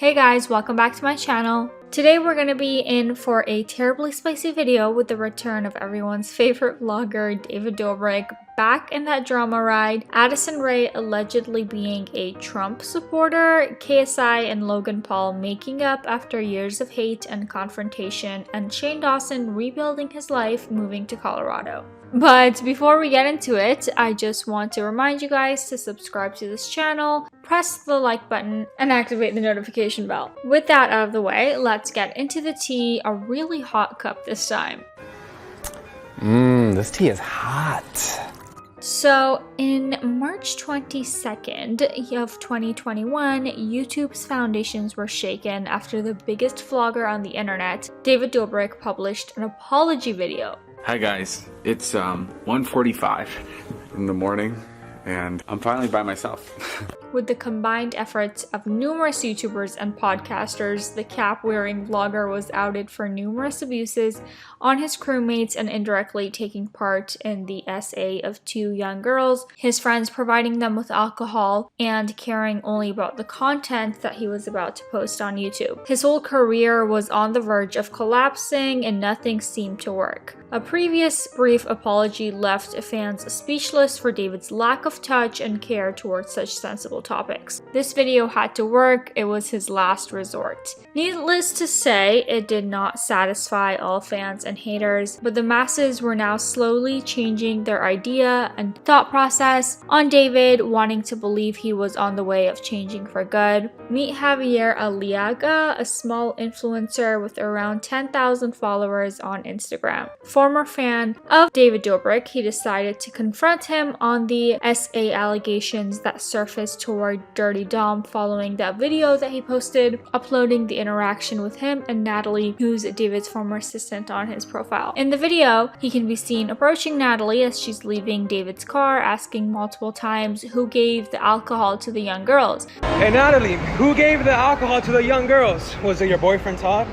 Hey guys, welcome back to my channel. Today we're going to be in for a terribly spicy video with the return of everyone's favorite vlogger, David Dobrik, back in that drama ride, Addison Rae allegedly being a Trump supporter, KSI and Logan Paul making up after years of hate and confrontation, and Shane Dawson rebuilding his life moving to Colorado. But before we get into it, I just want to remind you guys to subscribe to this channel, press the like button, and activate the notification bell. With that out of the way, let's get into the tea, a really hot cup this time. This tea is hot. So, in March 22nd of 2021, YouTube's foundations were shaken after the biggest vlogger on the internet, David Dobrik, published an apology video. Hi guys, it's 1:45 in the morning and I'm finally by myself. With the combined efforts of numerous YouTubers and podcasters, the cap-wearing vlogger was outed for numerous abuses on his crewmates and indirectly taking part in the SA of two young girls, his friends providing them with alcohol, and caring only about the content that he was about to post on YouTube. His whole career was on the verge of collapsing and nothing seemed to work. A previous brief apology left fans speechless for David's lack of touch and care towards such sensible topics. This video had to work, it was his last resort. Needless to say, it did not satisfy all fans and haters, but the masses were now slowly changing their idea and thought process on David, wanting to believe he was on the way of changing for good. Meet Javier Aliaga, a small influencer with around 10,000 followers on Instagram. Former fan of David Dobrik, he decided to confront him on the SA allegations that surfaced toward Dirty Dom following that video that he posted, uploading the interaction with him and Natalie, who's David's former assistant, on his profile. In the video, he can be seen approaching Natalie as she's leaving David's car, asking multiple times who gave the alcohol to the young girls. Hey Natalie, who gave the alcohol to the young girls? Was it your boyfriend Todd?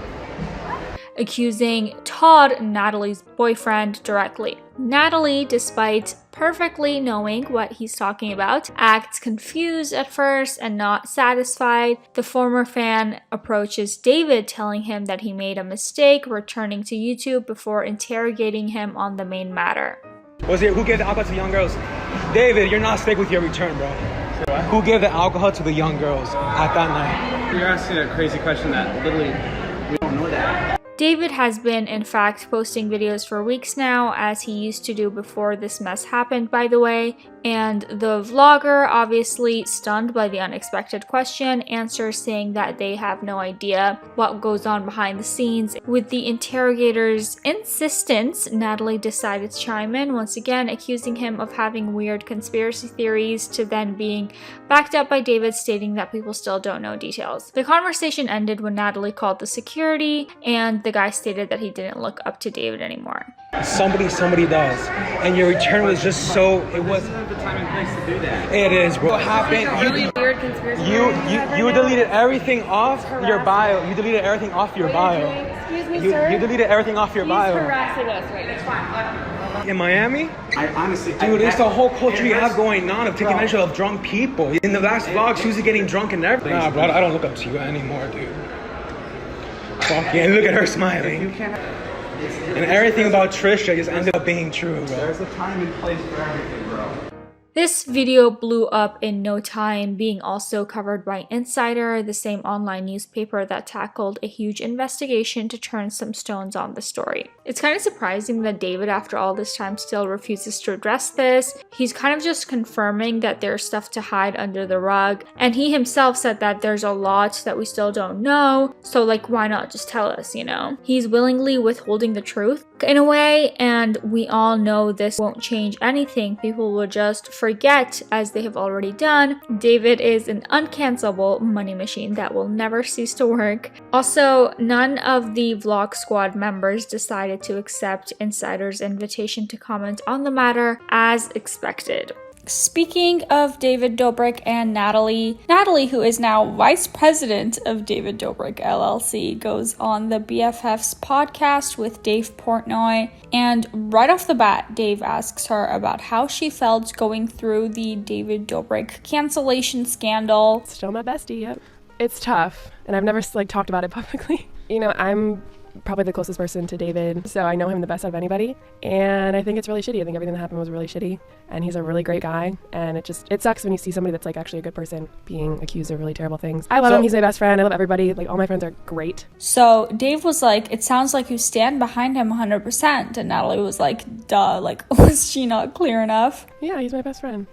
Accusing Todd, Natalie's boyfriend, directly. Natalie, despite perfectly knowing what he's talking about, acts confused at first and not satisfied. The former fan approaches David, telling him that he made a mistake, returning to YouTube before interrogating him on the main matter. Was it who gave the alcohol to the young girls? David, you're not slick with your return, bro. Who gave the alcohol to the young girls at that night? You're asking a crazy question that literally we don't know that. David has been, in fact, posting videos for weeks now, as he used to do before this mess happened, by the way, and the vlogger, obviously stunned by the unexpected question, answers saying that they have no idea what goes on behind the scenes. With the interrogator's insistence, Natalie decided to chime in, once again accusing him of having weird conspiracy theories, to then being backed up by David stating that people still don't know details. The conversation ended when Natalie called the security, and the guy stated that he didn't look up to David anymore. Somebody does. And your return was just so, it was... The time and place to do that. It is, bro. What happened? You deleted everything off your bio. You deleted everything off your bio. Excuse me, sir. You deleted everything off your bio. He's harassing us right now. It's fine. In Miami? I honestly... Dude, it's the whole culture you have going on of taking advantage of drunk people. In the last vlog, she was getting drunk and everything. Nah, bro, I don't look up to you anymore, dude. Fuck yeah, and look at her smiling. And everything about Trisha just ended up being true, bro. There's a time and place for everything, bro. This video blew up in no time, being also covered by Insider, the same online newspaper that tackled a huge investigation to turn some stones on the story. It's kind of surprising that David, after all this time, still refuses to address this. He's kind of just confirming that there's stuff to hide under the rug, and he himself said that there's a lot that we still don't know, so like, why not just tell us, you know? He's willingly withholding the truth in a way, and we all know this won't change anything. People will just forget, as they have already done. David is an uncancelable money machine that will never cease to work. Also, none of the Vlog Squad members decided to accept Insider's invitation to comment on the matter, as expected. Speaking of David Dobrik and Natalie, who is now vice president of David Dobrik LLC, goes on the BFFs podcast with Dave Portnoy, and right off the bat, Dave asks her about how she felt going through the David Dobrik cancellation scandal. Still my bestie, yep. It's tough, and I've never like talked about it publicly. You know, I'm probably the closest person to David, so I know him the best out of anybody, and I think it's really shitty. I think everything that happened was really shitty, and he's a really great guy, and it sucks when you see somebody that's like actually a good person being accused of really terrible things. I love him. He's my best friend. I love everybody. Like, all my friends are great. So Dave was like, it sounds like you stand behind him 100%, and Natalie was like, duh, like, was she not clear enough? Yeah, he's my best friend.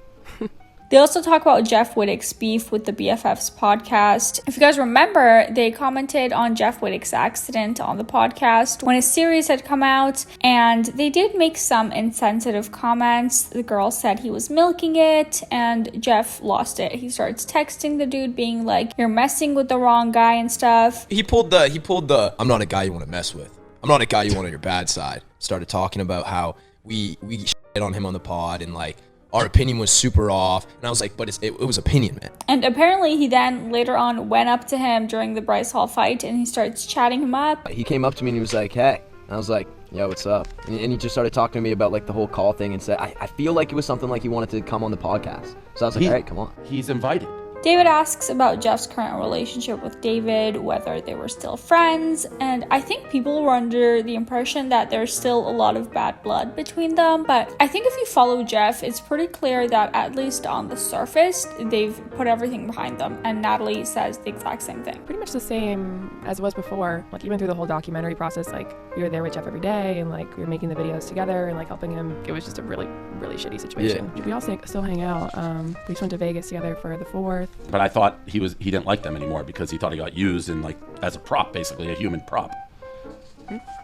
They also talk about Jeff Wittek's beef with the BFFs podcast. If you guys remember, they commented on Jeff Wittek's accident on the podcast when his series had come out, and they did make some insensitive comments. The girl said he was milking it, and Jeff lost it. He starts texting the dude being like, you're messing with the wrong guy and stuff. He pulled the I'm not a guy you want to mess with. I'm not a guy you want on your bad side. Started talking about how we shit on him on the pod, and like, our opinion was super off, and I was like, but it was opinion, man. And apparently he then later on went up to him during the Bryce Hall fight, and he starts chatting him up. He came up to me and he was like, hey. And I was like, yo, what's up? And he just started talking to me about like the whole call thing, and said, I feel like it was something like he wanted to come on the podcast. So I was like, all right, come on. He's invited. David asks about Jeff's current relationship with David, whether they were still friends, and I think people were under the impression that there's still a lot of bad blood between them, but I think if you follow Jeff, it's pretty clear that at least on the surface, they've put everything behind them, and Natalie says the exact same thing. Pretty much the same as it was before. Like, even through the whole documentary process, like, we were there with Jeff every day, and like, we were making the videos together and like helping him. It was just a really, really shitty situation. Yeah. We all still hang out. We just went to Vegas together for the 4th. But I thought he didn't like them anymore because he thought he got used in like as a prop, basically a human prop.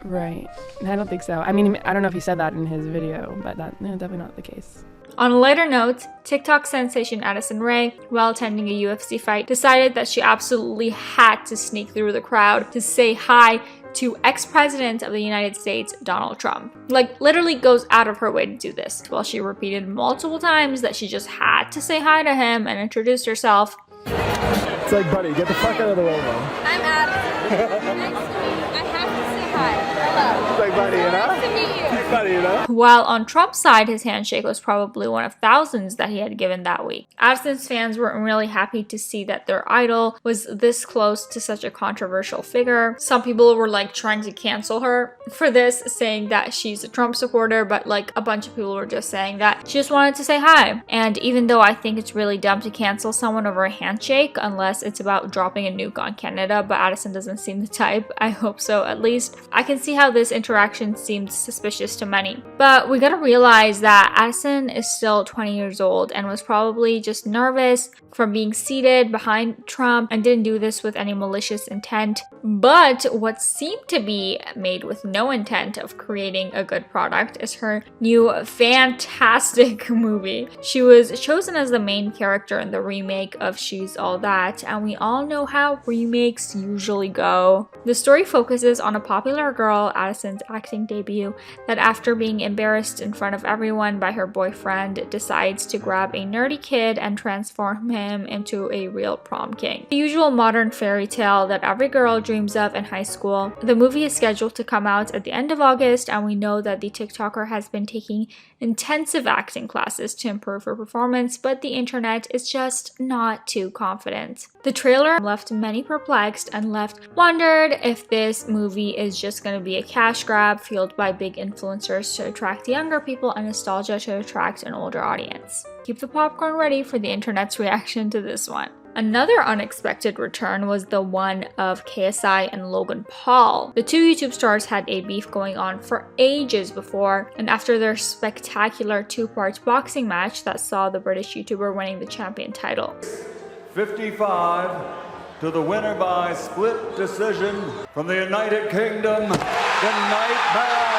Right. I don't think so. I mean, I don't know if he said that in his video, but definitely not the case. On a lighter note, TikTok sensation Addison Rae, while attending a UFC fight, decided that she absolutely had to sneak through the crowd to say hi to ex-president of the United States, Donald Trump. Like, literally goes out of her way to do this. While she repeated multiple times that she just had to say hi to him and introduce herself. It's like, buddy, get the fuck out of the way, man. I'm Addison. Nice to meet you. I have to say hi. Hello. It's like, buddy, you know? Nice to meet you. Buddy, you know? While on Trump's side, his handshake was probably one of thousands that he had given that week. Addison's fans weren't really happy to see that their idol was this close to such a controversial figure. Some people were like trying to cancel her for this, saying that she's a Trump supporter, but like a bunch of people were just saying that she just wanted to say hi. And even though I think it's really dumb to cancel someone over a handshake unless it's about dropping a nuke on Canada, but Addison doesn't seem the type. I hope so, at least. I can see how this interaction seemed suspicious to many. But we gotta realize that Addison is still 20 years old and was probably just nervous from being seated behind Trump and didn't do this with any malicious intent. But what seemed to be made with no intent of creating a good product is her new fantastic movie. She was chosen as the main character in the remake of She's All That, and we all know how remakes usually go. The story focuses on a popular girl, Addison's acting debut, that after being embarrassed in front of everyone by her boyfriend, decides to grab a nerdy kid and transform him into a real prom king. The usual modern fairy tale that every girl dreams of in high school. The movie is scheduled to come out at the end of August, and we know that the TikToker has been taking intensive acting classes to improve her performance, but the internet is just not too confident. The trailer left many perplexed and wondered if this movie is just going to be a cash grab fueled by big influencers to attract younger people and nostalgia to attract an older audience. Keep the popcorn ready for the internet's reaction to this one. Another unexpected return was the one of KSI and Logan Paul. The two YouTube stars had a beef going on for ages before, and after their spectacular two-part boxing match that saw the British YouTuber winning the champion title. 55 to the winner by split decision from the United Kingdom, the Nightmare.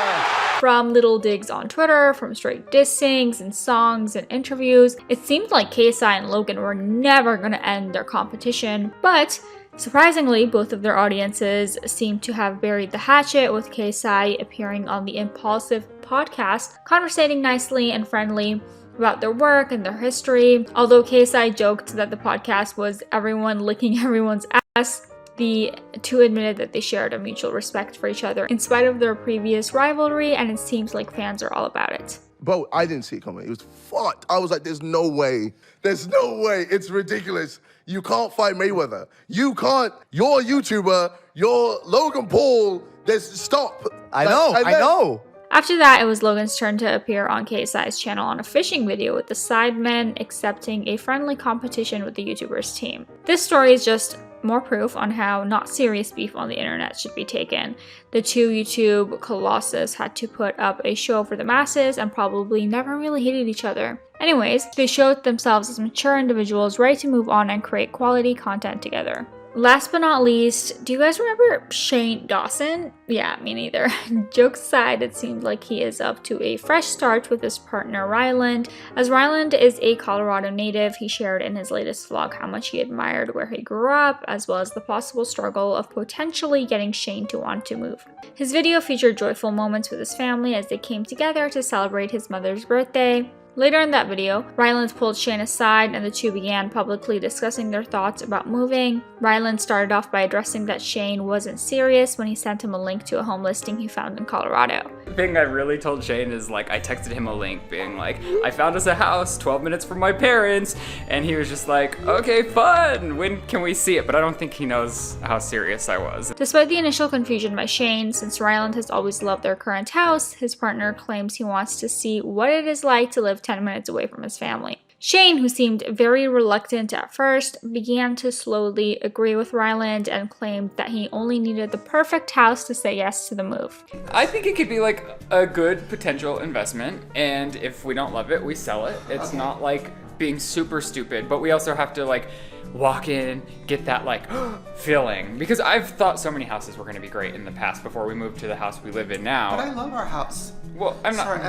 From little digs on Twitter, from straight dissings and songs and interviews, it seemed like KSI and Logan were never going to end their competition, but surprisingly, both of their audiences seem to have buried the hatchet, with KSI appearing on the Impulsive podcast, conversating nicely and friendly about their work and their history. Although KSI joked that the podcast was everyone licking everyone's ass, The two admitted that they shared a mutual respect for each other in spite of their previous rivalry, and it seems like fans are all about it. Bro, I didn't see it coming. It was fucked. I was like, there's no way. There's no way. It's ridiculous. You can't fight Mayweather. You can't. You're a YouTuber. You're Logan Paul. Stop. I know. After that, it was Logan's turn to appear on KSI's channel on a fishing video with the sidemen accepting a friendly competition with the YouTuber's team. This story is just more proof on how not serious beef on the internet should be taken. The two YouTube colossus had to put up a show for the masses and probably never really hated each other. Anyways, they showed themselves as mature individuals ready to move on and create quality content together. Last but not least, do you guys remember Shane Dawson? Yeah, me neither. Jokes aside, it seems like he is up to a fresh start with his partner Ryland. As Ryland is a Colorado native, he shared in his latest vlog how much he admired where he grew up, as well as the possible struggle of potentially getting Shane to want to move. His video featured joyful moments with his family as they came together to celebrate his mother's birthday. Later in that video, Ryland pulled Shane aside and the two began publicly discussing their thoughts about moving. Ryland started off by addressing that Shane wasn't serious when he sent him a link to a home listing he found in Colorado. The thing I really told Shane is like, I texted him a link being like, I found us a house 12 minutes from my parents, and he was just like, okay, fun, when can we see it? But I don't think he knows how serious I was. Despite the initial confusion by Shane, since Ryland has always loved their current house, his partner claims he wants to see what it is like to live 10 minutes away from his family. Shane, who seemed very reluctant at first, began to slowly agree with Ryland and claimed that he only needed the perfect house to say yes to the move. I think it could be like a good potential investment, and if we don't love it, we sell it. It's not like being super stupid, but we also have to like walk in, get that like feeling. Because I've thought so many houses were gonna be great in the past before we moved to the house we live in now. But I love our house. Well, I'm not. Sorry,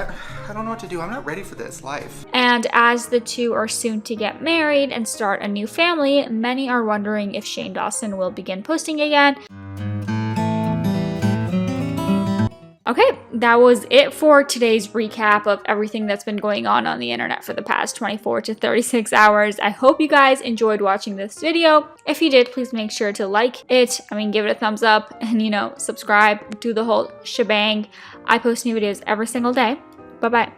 I don't know what to do. I'm not ready for this life. And as the two are soon to get married and start a new family, many are wondering if Shane Dawson will begin posting again. Okay, that was it for today's recap of everything that's been going on the internet for the past 24 to 36 hours. I hope you guys enjoyed watching this video. If you did, please make sure to like it. Give it a thumbs up and, subscribe, do the whole shebang. I post new videos every single day. Bye-bye.